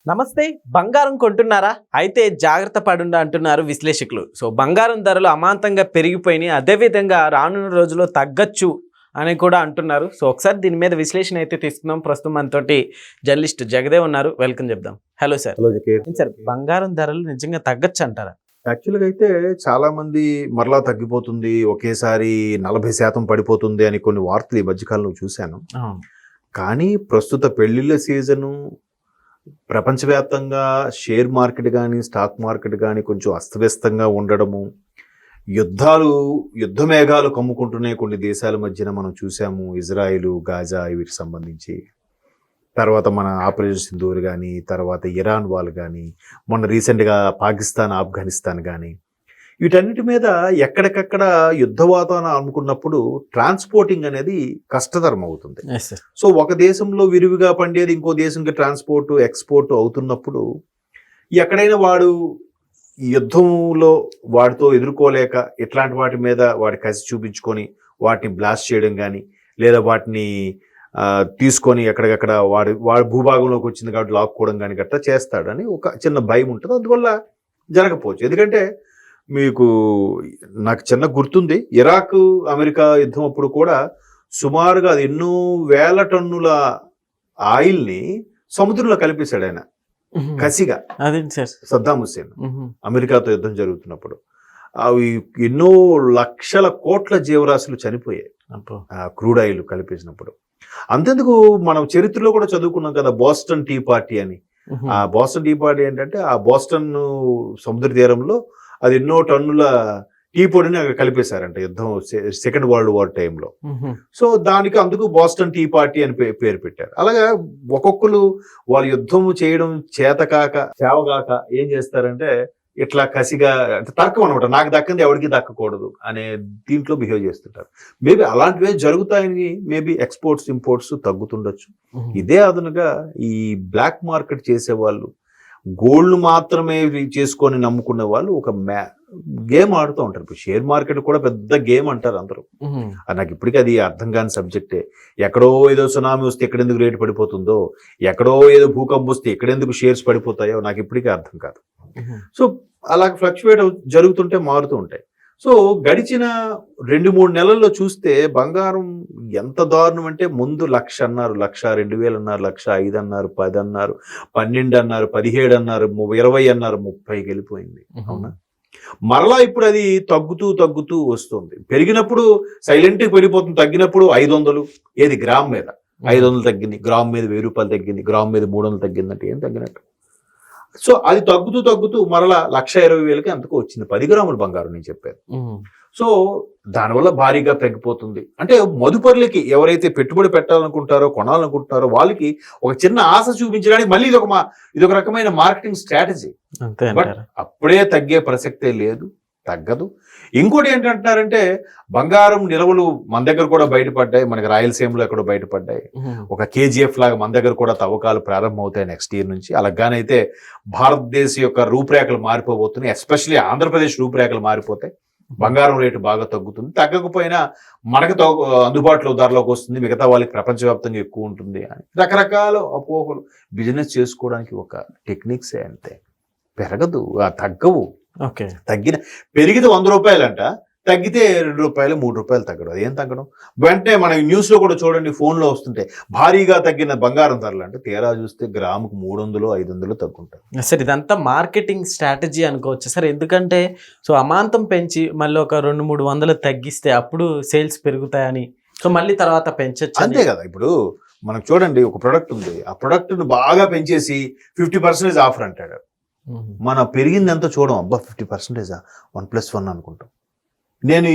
నమస్తే. బంగారం కొంటున్నారా? అయితే జాగ్రత్త పడుండా అంటున్నారు విశ్లేషకులు. సో బంగారం ధరలు అమాంతంగా పెరిగిపోయినాయి, అదేవిధంగా రానున్న రోజుల్లో తగ్గచ్చు అని కూడా అంటున్నారు. సో ఒకసారి దీని మీద విశ్లేషణ అయితే తీసుకుందాం. ప్రస్తుతం మనతోటి జర్నలిస్ట్ జగదేవ్ ఉన్నారు, వెల్కమ్ చెప్దాం. Hello sir. హలో సార్, బంగారం ధరలు నిజంగా తగ్గచ్చు అంటారా? యాక్చువల్గా అయితే చాలా మంది మరలా తగ్గిపోతుంది, ఒకేసారి 40% పడిపోతుంది అని కొన్ని వార్తలు ఈ మధ్యకాలంలో చూశాను. కానీ ప్రస్తుత పెళ్లిళ్ళ సీజను, ప్రపంచవ్యాప్తంగా షేర్ మార్కెట్ కానీ స్టాక్ మార్కెట్ కానీ కొంచెం అస్తవ్యస్తంగా ఉండడము, యుద్ధ మేఘాలు కమ్ముకుంటున్నాయి కొన్ని దేశాల మధ్యన మనం చూసాము. ఇజ్రాయిల్, గాజా వీటికి సంబంధించి, తర్వాత మన ఆపరేషన్ సింధూర్ కానీ, తర్వాత ఇరాన్ వాళ్ళు కానీ, మొన్న రీసెంట్గా పాకిస్తాన్, ఆఫ్ఘనిస్తాన్ కానీ, వీటన్నిటి మీద ఎక్కడికక్కడ యుద్ధ వాతావరణం అనుకున్నప్పుడు ట్రాన్స్పోర్టింగ్ అనేది కష్టతరం అవుతుంది. సో ఒక దేశంలో విరివిగా పండేది ఇంకో దేశంకి ట్రాన్స్పోర్ట్, ఎక్స్పోర్ట్ అవుతున్నప్పుడు ఎక్కడైనా వాడు యుద్ధంలో వాటితో ఎదుర్కోలేక ఇట్లాంటి వాటి మీద వాడి కసి చూపించుకొని వాటిని బ్లాస్ట్ చేయడం కానీ, లేదా వాటిని తీసుకొని ఎక్కడికక్కడ వాడి భూభాగంలోకి వచ్చింది కాబట్టి లాక్కోవడం కానీ గట్రా చేస్తాడని ఒక చిన్న భయం ఉంటుంది. అందువల్ల జరగకపోవచ్చు. ఎందుకంటే నాకు చిన్న గుర్తుంది, ఇరాక్ అమెరికా యుద్ధం అప్పుడు కూడా సుమారుగా అది ఎన్నో వేల టన్నుల ఆయిల్ని సముద్రంలో కలిపేశాడు ఆయన కసిగా, సద్దాం హుస్సేన్ అమెరికాతో యుద్ధం జరుగుతున్నప్పుడు. అవి ఎన్నో లక్షల కోట్ల జీవరాశులు చనిపోయాయి క్రూడ్ ఆయిల్ కలిపేసినప్పుడు. అంతెందుకు, మనం చరిత్రలో కూడా చదువుకున్నాం కదా బోస్టన్ టీ పార్టీ అని. ఆ బోస్టన్ టీ పార్టీ ఏంటంటే ఆ బోస్టన్ సముద్ర తీరంలో అది ఎన్నో టన్నుల టీ పొడిని అక్కడ కలిపేశారంట యుద్ధం, సెకండ్ వరల్డ్ వార్ టైంలో. సో దానికి అందుకు బోస్టన్ టీ పార్టీ అని పేరు పెట్టారు. అలాగా ఒక్కొక్కరు వాళ్ళు యుద్ధం చేయడం చేతకాక చేవగాక ఏం చేస్తారంటే ఇట్లా కసిగా తర్కం అనమాట, నాకు దక్కింది ఎవరికి దక్కకూడదు అనే దీంట్లో బిహేవ్ చేస్తుంటారు. మేబీ అలాంటివే జరుగుతాయని, మేబీ ఎక్స్పోర్ట్స్ ఇంపోర్ట్స్ తగ్గుతుండొచ్చు. ఇదే అదనుగా ఈ బ్లాక్ మార్కెట్ చేసేవాళ్ళు, గోల్డ్ మాత్రమే చేసుకొని నమ్ముకునే వాళ్ళు ఒక గేమ్ ఆడుతూ ఉంటారు. ఇప్పుడు షేర్ మార్కెట్ కూడా పెద్ద గేమ్ అంటారు అందరూ. నాకు ఇప్పటికీ అది అర్థం కాని సబ్జెక్టే. ఎక్కడో ఏదో సునామీ వస్తే ఎక్కడెందుకు రేటు పడిపోతుందో, ఎక్కడో ఏదో భూకంపం వస్తే ఎక్కడెందుకు షేర్స్ పడిపోతాయో నాకు ఇప్పటికీ అర్థం కాదు. సో అలా ఫ్లక్చువేట్ జరుగుతుంటే మారుతూ ఉంటాయి. సో గడిచిన 2-3 నెలల్లో చూస్తే బంగారం ఎంత దారుణం అంటే, ముందు 1,00,000 అన్నారు, 1,02,000 అన్నారు, 1,05,000 అన్నారు, 10 అన్నారు, 12 అన్నారు, 17 అన్నారు, 20 అన్నారు, 30కి వెళ్ళిపోయింది. అవునా? మరలా ఇప్పుడు అది తగ్గుతూ వస్తుంది. పెరిగినప్పుడు సైలెంట్గా పెరిగిపోతుంది, తగ్గినప్పుడు 500, ఏది గ్రామ్ మీద 500 తగ్గింది, గ్రామ్ మీద 1000 రూపాయలు తగ్గింది, గ్రామ్ మీద 300 తగ్గిందంటే ఏం తగ్గినట్టు. సో అది తగ్గుతూ మరలా 1,20,000కి అంతకు వచ్చింది 10 గ్రాముల బంగారం నేను చెప్పాను. సో దానివల్ల భారీగా తగ్గిపోతుంది. అంటే మదుపరులకి ఎవరైతే పెట్టుబడి పెట్టాలనుకుంటారో, కొనాలనుకుంటున్నారో వాళ్ళకి ఒక చిన్న ఆశ చూపించడానికి మళ్ళీ ఇదొక రకమైన మార్కెటింగ్ స్ట్రాటజీ. బట్ అప్పుడే తగ్గే ప్రసక్తే లేదు, తగ్గదు. ఇంకోటి ఏంటంటున్నారంటే, బంగారం నిల్వలు మన దగ్గర కూడా బయటపడ్డాయి, మనకి రాయలసీమలో ఎక్కడో బయటపడ్డాయి. ఒక కేజీఎఫ్ లాగా మన దగ్గర కూడా తవ్వకాలు ప్రారంభం అవుతాయి నెక్స్ట్ ఇయర్ నుంచి. అలాగానైతే భారతదేశం యొక్క రూపురేఖలు మారిపోబోతున్నాయి, ఎస్పెషల్లీ ఆంధ్రప్రదేశ్ రూపురేఖలు మారిపోతాయి. బంగారం రేటు బాగా తగ్గుతుంది, తగ్గకపోయినా మనకు అందుబాటులో ధరలోకి వస్తుంది, మిగతా వాళ్ళకి ప్రపంచవ్యాప్తంగా ఎక్కువ ఉంటుంది అని రకరకాల అపోహలు. బిజినెస్ చేసుకోవడానికి ఒక టెక్నిక్సే అంతే, పెరగదు, తగ్గవు. పెరిగితే 100 రూపాయలంట, తగ్గితే 2 రూపాయలు 3 రూపాయలు తగ్గడం. అదేం తగ్గడం? వెంటనే మన న్యూస్ లో కూడా చూడండి, ఫోన్లో వస్తుంటే భారీగా తగ్గిన బంగారం ధరలు అంటే, తీరా చూస్తే గ్రాముకు 300, 500 తగ్గుంటారు. సార్ ఇదంతా మార్కెటింగ్ స్ట్రాటజీ అనుకోవచ్చు సార్. ఎందుకంటే సో అమాంతం పెంచి మళ్ళీ ఒక 200-300 తగ్గిస్తే అప్పుడు సేల్స్ పెరుగుతాయని, సో మళ్ళీ తర్వాత పెంచచ్చు అంతే కదా. ఇప్పుడు మనకు చూడండి, ఒక ప్రొడక్ట్ ఉంది, ఆ ప్రొడక్ట్ ను బాగా పెంచేసి 50% ఆఫర్ అంటాడు. మన పెరిగింది ఎంత చూడం, అబ్బా 50%, 1+1 అనుకుంటాం. నేను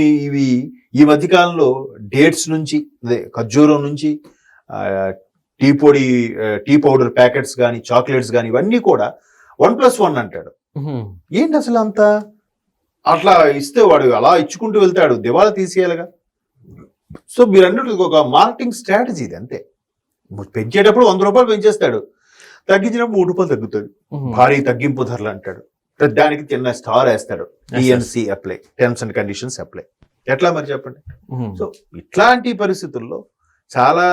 ఈ మధ్యకాలంలో డేట్స్ నుంచి, అదే ఖర్జూరం నుంచి, టీ పౌడర్ ప్యాకెట్స్ కానీ, చాక్లెట్స్ కానీ, ఇవన్నీ కూడా 1+1 అంటాడు. ఏంటి అసలు అంత అట్లా ఇస్తే వాడు అలా ఇచ్చుకుంటూ వెళ్తాడు, దివాలా తీసేయాలిగా. సో మీరు అన్నట్టు ఒక మార్కెటింగ్ స్ట్రాటజీ ఇది అంతే. పెంచేటప్పుడు 100 రూపాయలు పెంచేస్తాడు, తగ్గించినప్పుడు 3 రూపాయలు తగ్గుతాడు, భారీ తగ్గింపు ధరలు అంటాడు. దానికి చిన్న స్టార్ వేస్తాడు, TNC apply, terms and conditions apply. ఎట్లా మరి చెప్పండి. సో ఇట్లాంటి పరిస్థితుల్లో చాలా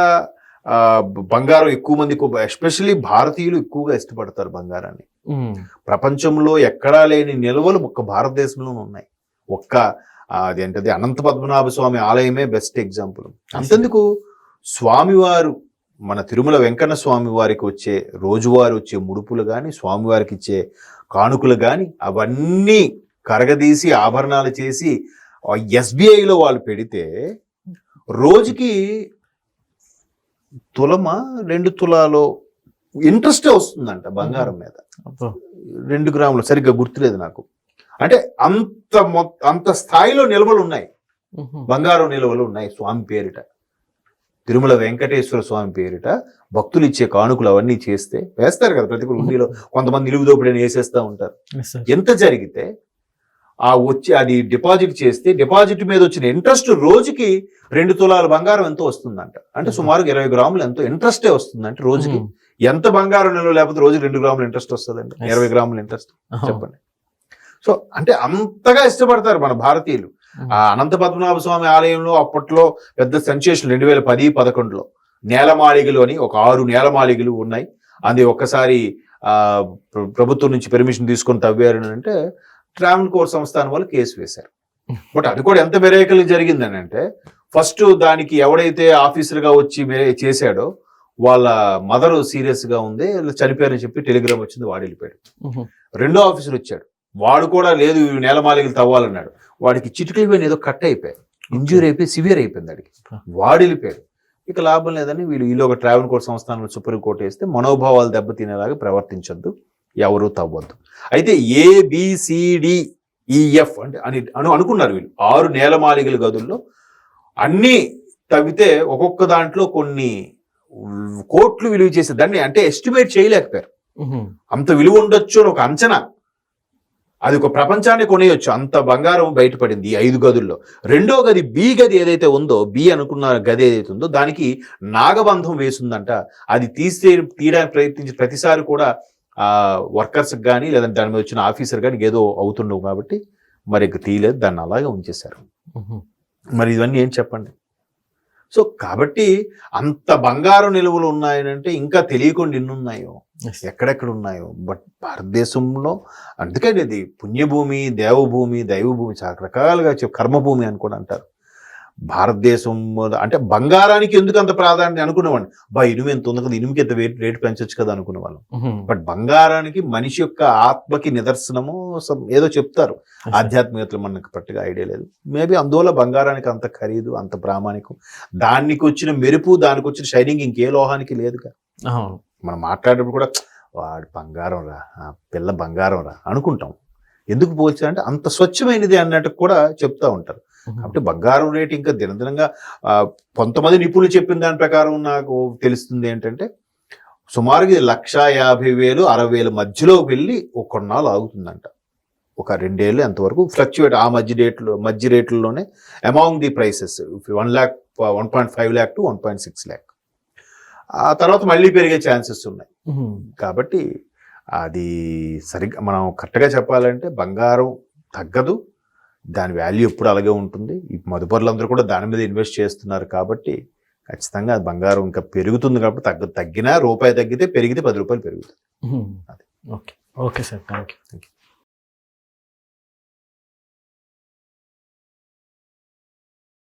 బంగారం ఎక్కువ మంది, ఎస్పెషల్లీ భారతీయులు ఎక్కువగా ఇష్టపడతారు బంగారాన్ని. ప్రపంచంలో ఎక్కడా లేని నిల్వలు ఒక్క భారతదేశంలోనే ఉన్నాయి. అదేంటది అనంత పద్మనాభ స్వామి ఆలయమే బెస్ట్ ఎగ్జాంపుల్. అంతెందుకు, స్వామివారు మన తిరుమల వెంకన్న స్వామి వారికి వచ్చే రోజువారి వచ్చే ముడుపులు కానీ, స్వామివారికి ఇచ్చే కానుకలు కానీ అవన్నీ కరగదీసి ఆభరణాలు చేసి SBIలో వాళ్ళు పెడితే రోజుకి తులమ 2 తులాలో ఇంట్రెస్టే వస్తుందంట బంగారం మీద. 2 గ్రాములు సరిగ్గా గుర్తులేదు నాకు. అంటే అంత స్థాయిలో నిల్వలు ఉన్నాయి, బంగారం నిల్వలు ఉన్నాయి స్వామి పేరిట. తిరుమల వెంకటేశ్వర స్వామి పేరిట భక్తులు ఇచ్చే కానుకలు అవన్నీ వేస్తారు కదా ప్రతి ఉండిలో. కొంతమంది నిలువు దోపిడీని వేసేస్తూ ఉంటారు. ఎంత జరిగితే అది డిపాజిట్ చేస్తే డిపాజిట్ మీద వచ్చిన ఇంట్రెస్ట్ రోజుకి 2 తులాల బంగారం ఎంతో వస్తుందంట. అంటే సుమారుగా 20 గ్రాములు ఎంతో ఇంట్రెస్టే వస్తుందంటే రోజుకి. ఎంత బంగారం నిల్వ లేకపోతే రోజుకి 2 గ్రాములు ఇంట్రెస్ట్ వస్తుందండి, 20 గ్రాముల ఇంట్రెస్ట్ చెప్పండి. సో అంటే అంతగా ఇష్టపడతారు మన భారతీయులు. అనంత పద్మనాభ స్వామి ఆలయంలో అప్పట్లో పెద్ద సెన్సేషన్ 2010-11లో నేలమాళిగలు అని ఒక 6 నేలమాళిగలు ఉన్నాయి. అది ఒక్కసారి ప్రభుత్వం నుంచి పెర్మిషన్ తీసుకొని తవ్వారు అంటే ట్రావెన్కోర్ సంస్థానం వాళ్ళు కేసు వేశారు. బట్ అది కూడా ఎంత మిరేకల్ జరిగిందని అంటే, ఫస్ట్ దానికి ఎవడైతే ఆఫీసర్గా వచ్చి చేశాడో వాళ్ళ మదర్ సీరియస్ గా ఉంది, చనిపోయారని చెప్పి టెలిగ్రామ్ వచ్చింది, వాడు వెళ్ళిపోయాడు. రెండో ఆఫీసర్ వచ్చాడు, వాడు కూడా లేదు నేలమాళిగలు తవ్వాలన్నాడు. వాడికి చిటికలు పోయిన ఏదో కట్ అయిపోయాయి, ఇంజూరీ అయిపోయి సివియర్ అయిపోయింది వాడికి, వాడు వెళ్ళిపోయాడు. ఇక లాభం లేదని వీళ్ళు ఒక ట్రావెన్కోర్ సంస్థానంలో సుప్రీంకోర్టు వేస్తే మనోభావాలు దెబ్బతినేలాగా ప్రవర్తించద్దు, ఎవరు తవ్వద్దు. అయితే ABCDEF అని అనుకున్నారు వీళ్ళు. 6 నేలమాళిగల గదుల్లో అన్ని తవ్వితే ఒక్కొక్క దాంట్లో కొన్ని కోట్లు విలువ చేసే దాన్ని అంటే ఎస్టిమేట్ చేయలేకపోయారు. అంత విలువ ఉండొచ్చు అని ఒక అంచనా, అది ఒక ప్రపంచాన్ని కొనేయొచ్చు, అంత బంగారం బయటపడింది ఈ 5 గదుల్లో. రెండో గది B గది ఏదైతే ఉందో, B అనుకున్న గది ఏదైతే ఉందో దానికి నాగబంధం వేసిందంట. అది తీయడానికి ప్రయత్నించిన ప్రతిసారి కూడా వర్కర్స్కి కానీ లేదంటే దాని మీద వచ్చిన ఆఫీసర్ కానీ ఏదో అవుతుండవు కాబట్టి మరి తీయలేదు, దాన్ని అలాగే ఉంచేశారు. మరి ఇవన్నీ ఏం చెప్పండి. సో కాబట్టి అంత బంగారు నిలువలు ఉన్నాయనంటే ఇంకా తెలియకుండా ఎన్ని ఉన్నాయో, ఎక్కడెక్కడ ఉన్నాయో. బట్ భారతదేశంలో అందుకని ఇది పుణ్యభూమి, దేవభూమి, దైవభూమి, చాలా రకాలుగా కర్మభూమి అని కూడా అంటారు. భారతదేశం అంటే బంగారానికి ఎందుకు అంత ప్రాధాన్యత అనుకునేవాడిని, ఇనుము ఎంత ఉంది కదా, ఇనుముకి ఎంత రేటు పెంచొచ్చు కదా అనుకునేవాళ్ళం. బట్ బంగారానికి మనిషి యొక్క ఆత్మకి నిదర్శనము ఏదో చెప్తారు ఆధ్యాత్మికతలు, మనకు పట్టుగా ఐడియా లేదు. మేబీ అందువల్ల బంగారానికి అంత ఖరీదు, అంత ప్రామాణికం, దానికి వచ్చిన మెరుపు, దానికి వచ్చిన షైనింగ్ ఇంకే లోహానికి లేదుగా. మనం మాట్లాడేటప్పుడు కూడా వాడు బంగారం రా, పిల్ల బంగారం రా అనుకుంటాం. ఎందుకు పోల్చారంటే అంత స్వచ్ఛమైనది అన్నట్టు కూడా చెప్తా ఉంటారు. కాబట్టి బంగారం రేటు ఇంకా దినదినంగా కొంతమంది నిపుణులు చెప్పిన దాని ప్రకారం నాకు తెలుస్తుంది ఏంటంటే సుమారుగా 1,50,000 60,000 మధ్యలో వెళ్ళి ఒక కొన్నాళ్ళు ఆగుతుందంట. ఒక 2 ఏళ్ళు ఎంతవరకు ఫ్లక్చువేట్ ఆ మధ్య రేట్లలోనే among the prices 1 lakh 1.5 lakh to 1.6 lakh. ఆ తర్వాత మళ్ళీ పెరిగే ఛాన్సెస్ ఉన్నాయి. కాబట్టి అది సరిగ్గా మనం కరెక్ట్గా చెప్పాలంటే బంగారం తగ్గదు, దాని వాల్యూ ఎప్పుడు అలాగే ఉంటుంది. ఈ మదుపరులందరూ కూడా దాని మీద ఇన్వెస్ట్ చేస్తున్నారు కాబట్టి ఖచ్చితంగా బంగారం ఇంకా పెరుగుతుంది. కాబట్టి తగ్గినా రూపాయి తగ్గితే పెరిగితే 10 రూపాయలు పెరుగుతుంది. Okay sir, thank you.